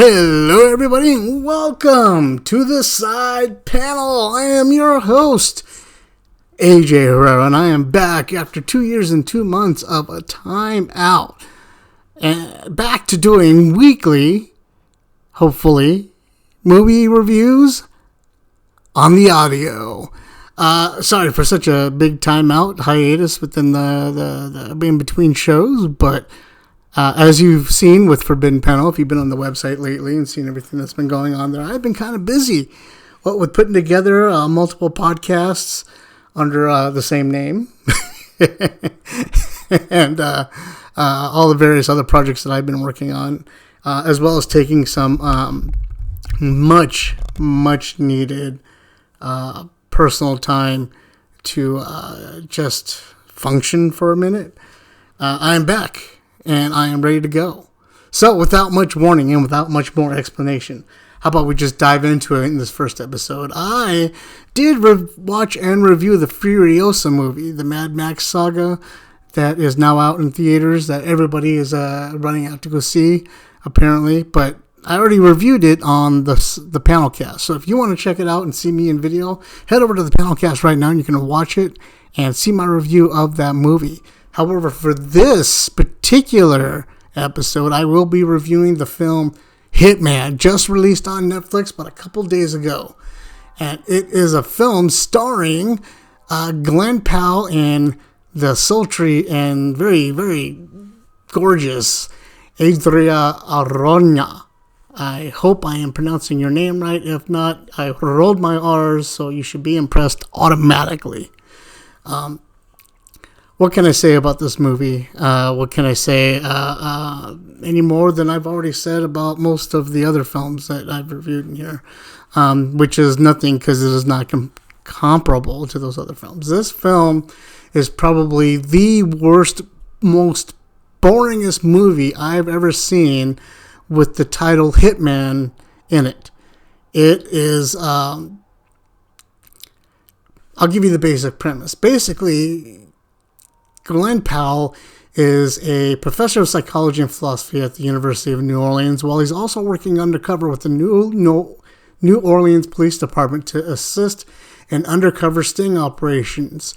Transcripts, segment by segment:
Hello everybody and welcome to the side panel. I am your host, AJ Herrera, and I am back after 2 years and 2 months of a time out. And back to doing weekly, hopefully, movie reviews on the audio. Sorry for such a big hiatus within the in between shows, but as you've seen with Forbidden Panel, if you've been on the website lately and seen everything that's been going on there, I've been kind of busy with putting together multiple podcasts under the same name and all the various other projects that I've been working on, as well as taking some much needed personal time to just function for a minute. I'm back. And I am ready to go. So, without much warning and without much more explanation, how about we just dive into it in this first episode? I did watch and review the Furiosa movie, the Mad Max saga that is now out in theaters that everybody is running out to go see, apparently. But I already reviewed it on the Panelcast. So, if you want to check it out and see me in video, head over to the Panelcast right now and you can watch it and see my review of that movie. However, for this particular episode, I will be reviewing the film Hitman, just released on Netflix but a couple days ago. And it is a film starring Glen Powell and the sultry and very, very gorgeous Adria Arjona. I hope I am pronouncing your name right. If not, I rolled my R's, so you should be impressed automatically. What can I say about this movie? What can I say any more than I've already said about most of the other films that I've reviewed in here, which is nothing because it is not comparable to those other films. This film is probably the worst, most boringest movie I've ever seen with the title Hitman in it. It is... I'll give you the basic premise. Basically... Glen Powell is a professor of psychology and philosophy at the University of New Orleans, while he's also working undercover with the New Orleans Police Department to assist in undercover sting operations.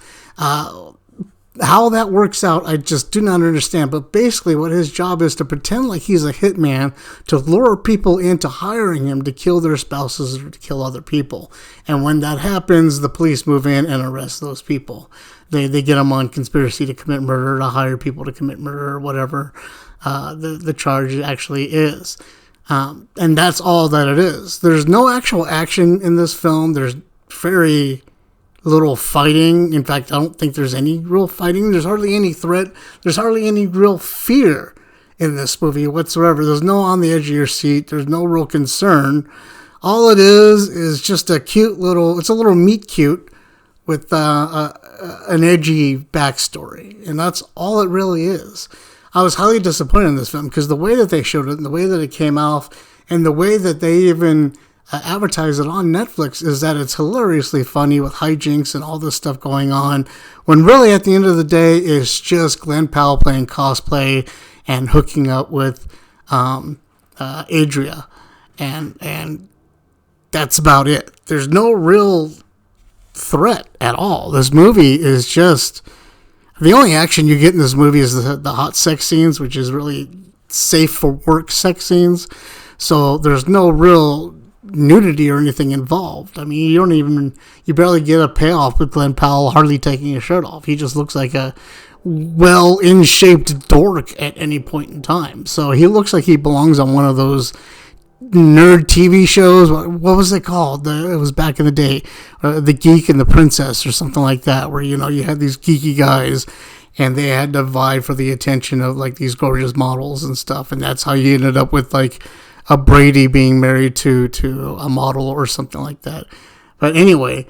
How that works out, I just do not understand. But basically what his job is to pretend like he's a hitman to lure people into hiring him to kill their spouses or to kill other people. And when that happens, the police move in and arrest those people. They get them on conspiracy to commit murder, to hire people to commit murder, or whatever the charge actually is. And that's all that it is. There's no actual action in this film. There's very little fighting. In fact, I don't think there's any real fighting. There's hardly any threat. There's hardly any real fear in this movie whatsoever. There's no on the edge of your seat. There's no real concern. All it is just a cute little, it's a little meet cute with an edgy backstory. And that's all it really is. I was highly disappointed in this film because the way that they showed it and the way that it came off and the way that they even advertise it on Netflix is that it's hilariously funny with hijinks and all this stuff going on, when really at the end of the day it's just Glen Powell playing cosplay and hooking up with Adria, and that's about it. There's no real threat at all. This movie is just, the only action you get in this movie is the hot sex scenes, which is really safe for work sex scenes. So there's no real nudity or anything involved. I mean, you barely get a payoff with Glen Powell hardly taking his shirt off. He just looks like a well in shaped dork at any point in time. So he looks like he belongs on one of those nerd TV shows. What was it called? It was back in the day, The Geek and the Princess or something like that, where, you had these geeky guys and they had to vie for the attention of like these gorgeous models and stuff. And that's how you ended up with like a Brady being married to a model or something like that. But anyway,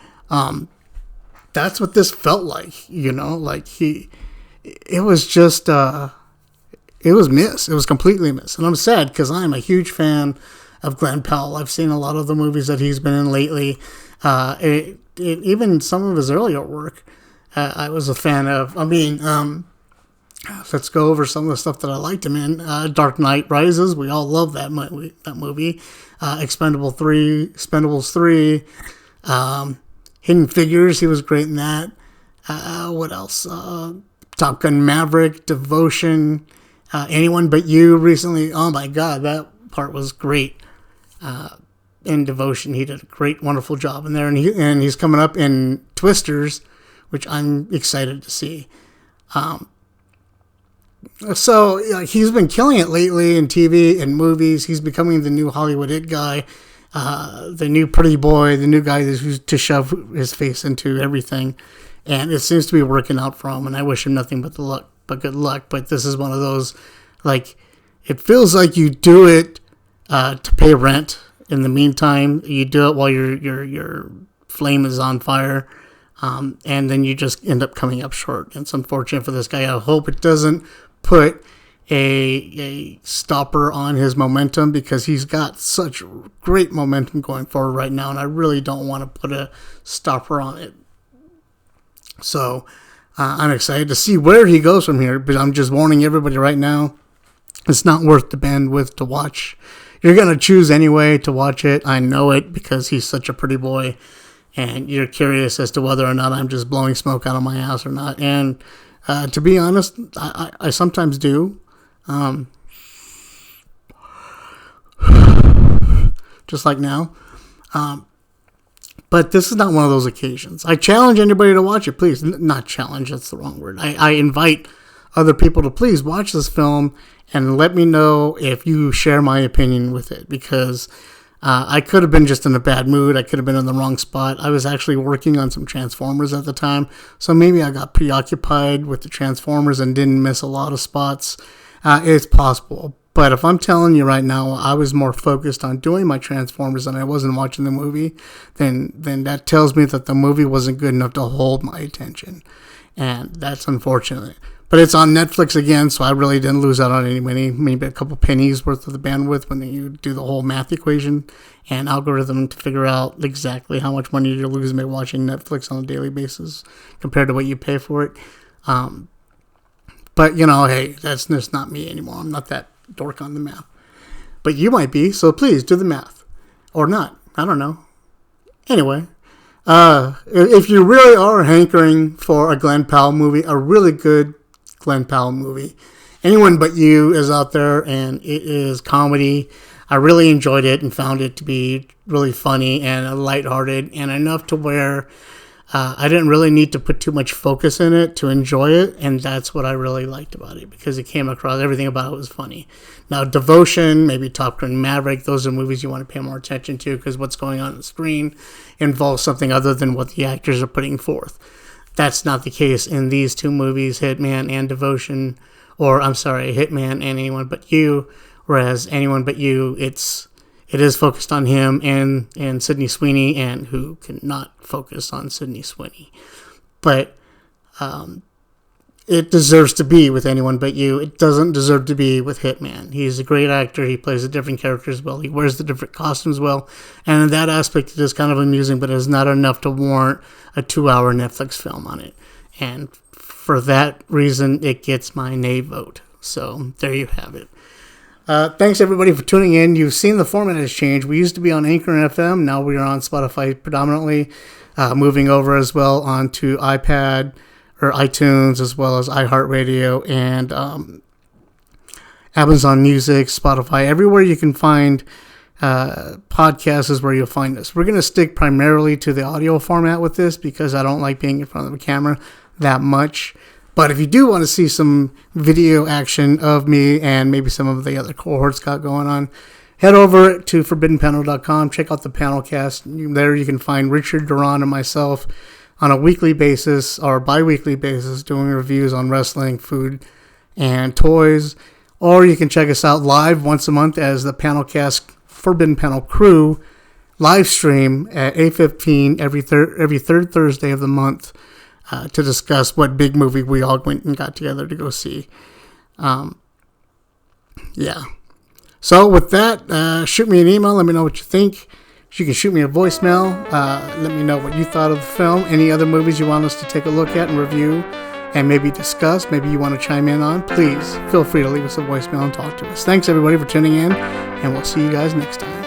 that's what this felt like, like it was just, it was miss. It was completely miss. And I'm sad because I'm a huge fan of Glen Powell. I've seen a lot of the movies that he's been in lately. Even some of his earlier work, I was a fan of. I mean, Let's go over some of the stuff that I liked him in. Dark Knight Rises. We all love that movie. Expendables 3. Hidden Figures. He was great in that. What else? Top Gun Maverick. Devotion. Anyone But You recently. Oh my God, that part was great. In Devotion, he did a great, wonderful job in there. And he's coming up in Twisters, which I'm excited to see. So he's been killing it lately in TV and movies. He's becoming the new Hollywood it guy, the new pretty boy, the new guy who's to shove his face into everything. And it seems to be working out for him. And I wish him nothing but good luck. But this is one of those, like, it feels like you do it to pay rent. In the meantime, you do it while your flame is on fire. And then you just end up coming up short. It's unfortunate for this guy. I hope it doesn't put a stopper on his momentum, because he's got such great momentum going forward right now, and I really don't want to put a stopper on it. So I'm excited to see where he goes from here, but I'm just warning everybody right now, it's not worth the bandwidth to watch. You're going to choose anyway to watch it. I know it, because he's such a pretty boy, and you're curious as to whether or not I'm just blowing smoke out of my ass or not. And to be honest, I sometimes do. Just like now. But this is not one of those occasions. I challenge anybody to watch it, please. Not challenge, that's the wrong word. I invite other people to please watch this film and let me know if you share my opinion with it, because I could have been just in a bad mood. I could have been in the wrong spot. I was actually working on some Transformers at the time, so maybe I got preoccupied with the Transformers and didn't miss a lot of spots. It's possible. But if I'm telling you right now, I was more focused on doing my Transformers and I wasn't watching the movie, then that tells me that the movie wasn't good enough to hold my attention. And that's unfortunate. But it's on Netflix again, so I really didn't lose out on any money. Maybe a couple pennies worth of the bandwidth when you do the whole math equation and algorithm to figure out exactly how much money you're losing by watching Netflix on a daily basis compared to what you pay for it. But, hey, that's just not me anymore. I'm not that dork on the math. But you might be, so please do the math. Or not. I don't know. Anyway. If you really are hankering for a Glenn Powell movie, a really good Glenn Powell movie, Anyone But You is out there, and it is comedy. I really enjoyed it and found it to be really funny and lighthearted, and enough to where I didn't really need to put too much focus in it to enjoy it, and that's what I really liked about it, because it came across, everything about it was funny. Now, Devotion, maybe Top Gun Maverick, those are movies you want to pay more attention to, because what's going on the screen involves something other than what the actors are putting forth. That's not the case in these two movies, Hitman and Devotion, or I'm sorry, Hitman and Anyone But You, whereas Anyone But You, it is focused on him and Sydney Sweeney, and who cannot focus on Sydney Sweeney. But it deserves to be with Anyone But You. It doesn't deserve to be with Hitman. He's a great actor. He plays the different characters well. He wears the different costumes well. And in that aspect, it is kind of amusing, but it's not enough to warrant a 2-hour Netflix film on it. And for that reason, it gets my nay vote. So there you have it. Thanks everybody for tuning in. You've seen the format has changed. We used to be on Anchor and FM. Now we are on Spotify predominantly, moving over as well onto iPad or iTunes, as well as iHeartRadio and Amazon Music, Spotify. Everywhere you can find podcasts is where you'll find us. We're going to stick primarily to the audio format with this, because I don't like being in front of a camera that much. But if you do want to see some video action of me and maybe some of the other cohorts got going on, head over to ForbiddenPanel.com. Check out the panel cast. There you can find Richard Duran and myself on a weekly basis or bi-weekly basis doing reviews on wrestling, food, and toys. Or you can check us out live once a month as the Panelcast Forbidden Panel crew live stream at 8:15 every third Thursday of the month. To discuss what big movie we all went and got together to go see. Yeah. So with that, shoot me an email. Let me know what you think. You can shoot me a voicemail. Let me know what you thought of the film. Any other movies you want us to take a look at and review. and maybe discuss, maybe you want to chime in on, please feel free to leave us a voicemail and talk to us. Thanks everybody for tuning in, and we'll see you guys next time.